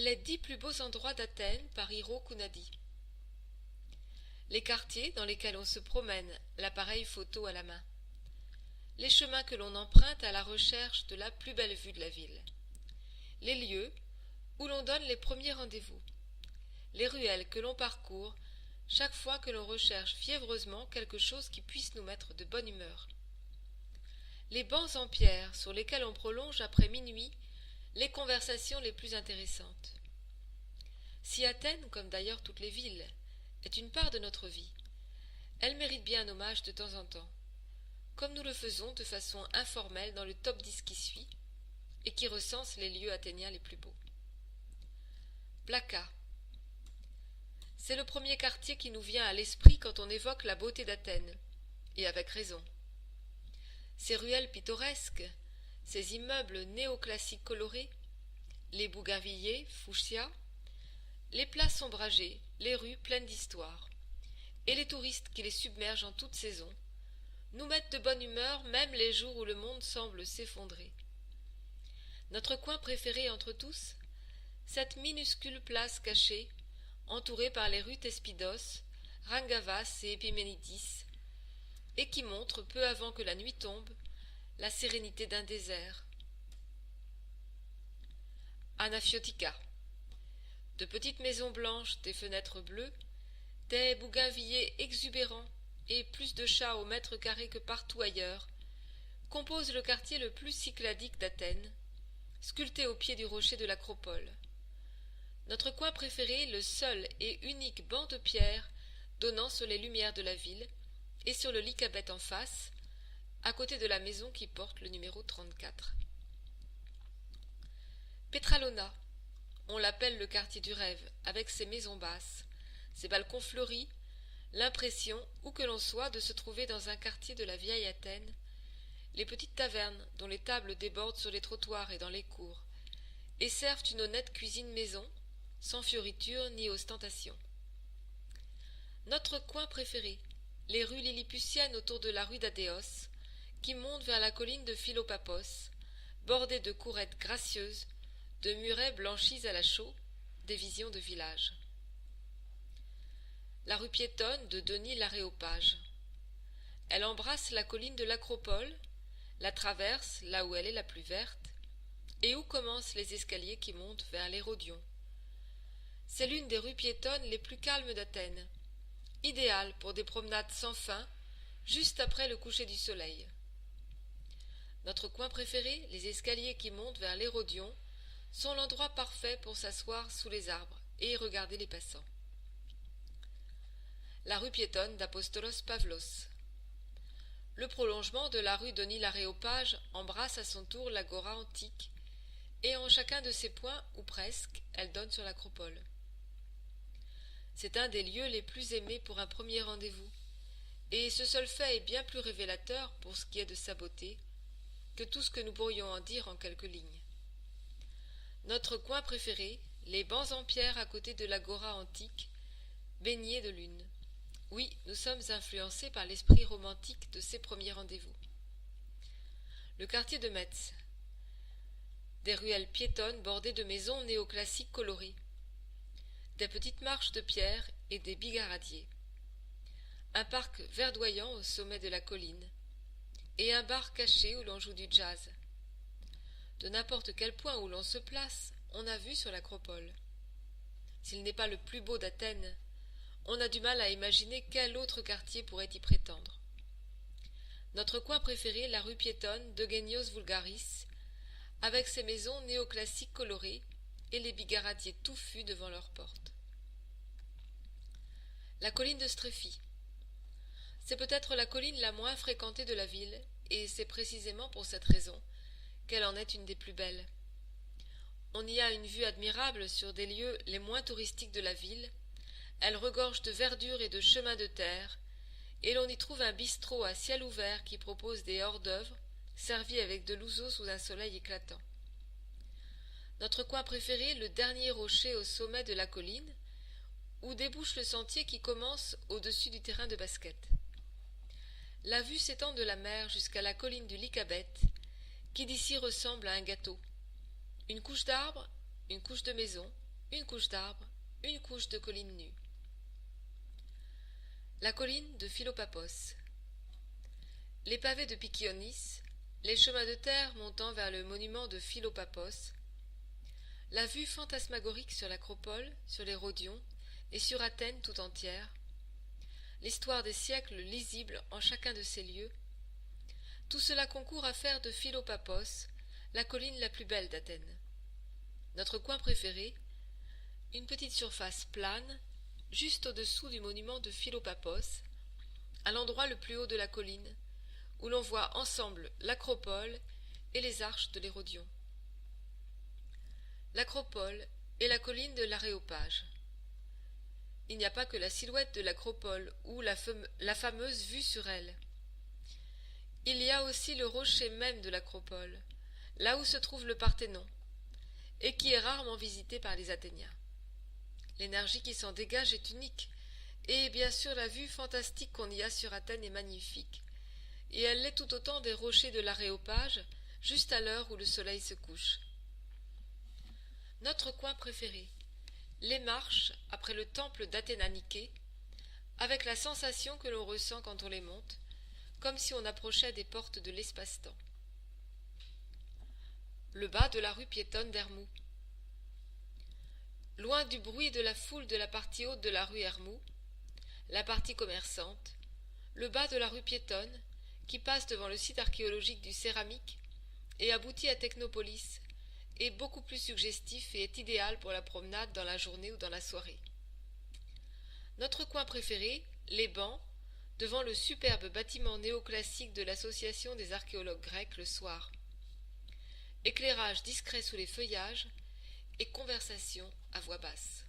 Les 10 plus beaux endroits d'Athènes par Hiro Kunadi. Les quartiers dans lesquels on se promène, l'appareil photo à la main. Les chemins que l'on emprunte à la recherche de la plus belle vue de la ville. Les lieux où l'on donne les premiers rendez-vous. Les ruelles que l'on parcourt chaque fois que l'on recherche fiévreusement quelque chose qui puisse nous mettre de bonne humeur. Les bancs en pierre sur lesquels on prolonge après minuit les conversations les plus intéressantes. Si Athènes, comme d'ailleurs toutes les villes, est une part de notre vie, elle mérite bien un hommage de temps en temps, comme nous le faisons de façon informelle dans le top 10 qui suit, et qui recense les lieux athéniens les plus beaux. Plaka. C'est le premier quartier qui nous vient à l'esprit quand on évoque la beauté d'Athènes, et avec raison. Ses ruelles pittoresques, ses immeubles néoclassiques colorés, les bougainvilliers, fuchsia, les places ombragées, les rues pleines d'histoire, et les touristes qui les submergent en toute saison, nous mettent de bonne humeur même les jours où le monde semble s'effondrer. Notre coin préféré entre tous, cette minuscule place cachée, entourée par les rues Thespidos, Rangavas et Épiménidis, et qui montre, peu avant que la nuit tombe, la sérénité d'un désert. Anafiotika. De petites maisons blanches, des fenêtres bleues, des bougainvilliers exubérants et plus de chats au mètre carré que partout ailleurs, composent le quartier le plus cycladique d'Athènes, sculpté au pied du rocher de l'Acropole. Notre coin préféré, le seul et unique banc de pierre donnant sur les lumières de la ville et sur le Lycabette en face, à côté de la maison qui porte le numéro 34. Petralona, on l'appelle le quartier du rêve, avec ses maisons basses, ses balcons fleuris, l'impression, où que l'on soit, de se trouver dans un quartier de la vieille Athènes, les petites tavernes dont les tables débordent sur les trottoirs et dans les cours, et servent une honnête cuisine maison, sans fioriture ni ostentation. Notre coin préféré, les rues lilliputiennes autour de la rue d'Adéos, qui montent vers la colline de Philopapos, bordée de courettes gracieuses, de murets blanchis à la chaux, des visions de village. La rue piétonne de Denis l'Aréopage. Elle embrasse la colline de l'Acropole, la traverse là où elle est la plus verte, et où commencent les escaliers qui montent vers l'Hérodion. C'est l'une des rues piétonnes les plus calmes d'Athènes, idéale pour des promenades sans fin, juste après le coucher du soleil. Notre coin préféré, les escaliers qui montent vers l'Hérodion, sont l'endroit parfait pour s'asseoir sous les arbres et regarder les passants. La rue piétonne d'Apostolos Pavlos. Le prolongement de la rue Denis l'Aréopage embrasse à son tour l'agora antique, et en chacun de ses points, ou presque, elle donne sur l'Acropole. C'est un des lieux les plus aimés pour un premier rendez-vous, et ce seul fait est bien plus révélateur, pour ce qui est de sa beauté, que tout ce que nous pourrions en dire en quelques lignes. Notre coin préféré, les bancs en pierre à côté de l'agora antique, baignés de lune. Oui, nous sommes influencés par l'esprit romantique de ces premiers rendez-vous. Le quartier de Metz. Des ruelles piétonnes bordées de maisons néoclassiques colorées. Des petites marches de pierre et des bigaradiers. Un parc verdoyant au sommet de la colline. Et un bar caché où l'on joue du jazz. De n'importe quel point où l'on se place, on a vue sur l'Acropole. S'il n'est pas le plus beau d'Athènes, on a du mal à imaginer quel autre quartier pourrait y prétendre. Notre coin préféré, la rue piétonne d'Eugenios Vulgaris, avec ses maisons néoclassiques colorées et les bigaradiers touffus devant leurs portes. La colline de Stréphie. C'est peut-être la colline la moins fréquentée de la ville, et c'est précisément pour cette raison qu'elle en est une des plus belles. On y a une vue admirable sur des lieux les moins touristiques de la ville, elle regorge de verdure et de chemins de terre, et l'on y trouve un bistrot à ciel ouvert qui propose des hors-d'œuvre, servis avec de l'ouzo sous un soleil éclatant. Notre coin préféré, le dernier rocher au sommet de la colline, où débouche le sentier qui commence au-dessus du terrain de basket. La vue s'étend de la mer jusqu'à la colline du Lycabette, qui d'ici ressemble à un gâteau. Une couche d'arbres, une couche de maisons, une couche d'arbres, une couche de collines nues. La colline de Philopapos. Les pavés de Pikionis, les chemins de terre montant vers le monument de Philopapos, la vue fantasmagorique sur l'acropole, sur les Rhodions et sur Athènes tout entière, l'histoire des siècles lisible en chacun de ces lieux, tout cela concourt à faire de Philopapos la colline la plus belle d'Athènes. Notre coin préféré, une petite surface plane, juste au-dessous du monument de Philopapos, à l'endroit le plus haut de la colline, où l'on voit ensemble l'acropole et les arches de l'Hérodion. L'acropole est la colline de l'Aréopage. Il n'y a pas que la silhouette de l'acropole ou la fameuse vue sur elle. Il y a aussi le rocher même de l'acropole, là où se trouve le Parthénon, et qui est rarement visité par les Athéniens. L'énergie qui s'en dégage est unique, et bien sûr la vue fantastique qu'on y a sur Athènes est magnifique, et elle l'est tout autant des rochers de l'Aréopage, juste à l'heure où le soleil se couche. Notre coin préféré, les marches après le temple d'Athéna-Niké, avec la sensation que l'on ressent quand on les monte, comme si on approchait des portes de l'espace-temps. Le bas de la rue piétonne d'Hermou. Loin du bruit de la foule de la partie haute de la rue Hermou, la partie commerçante, le bas de la rue piétonne, qui passe devant le site archéologique du Céramique et aboutit à Technopolis, est beaucoup plus suggestif et est idéal pour la promenade dans la journée ou dans la soirée. Notre coin préféré, les bancs, devant le superbe bâtiment néoclassique de l'Association des archéologues grecs le soir. Éclairage discret sous les feuillages et conversation à voix basse.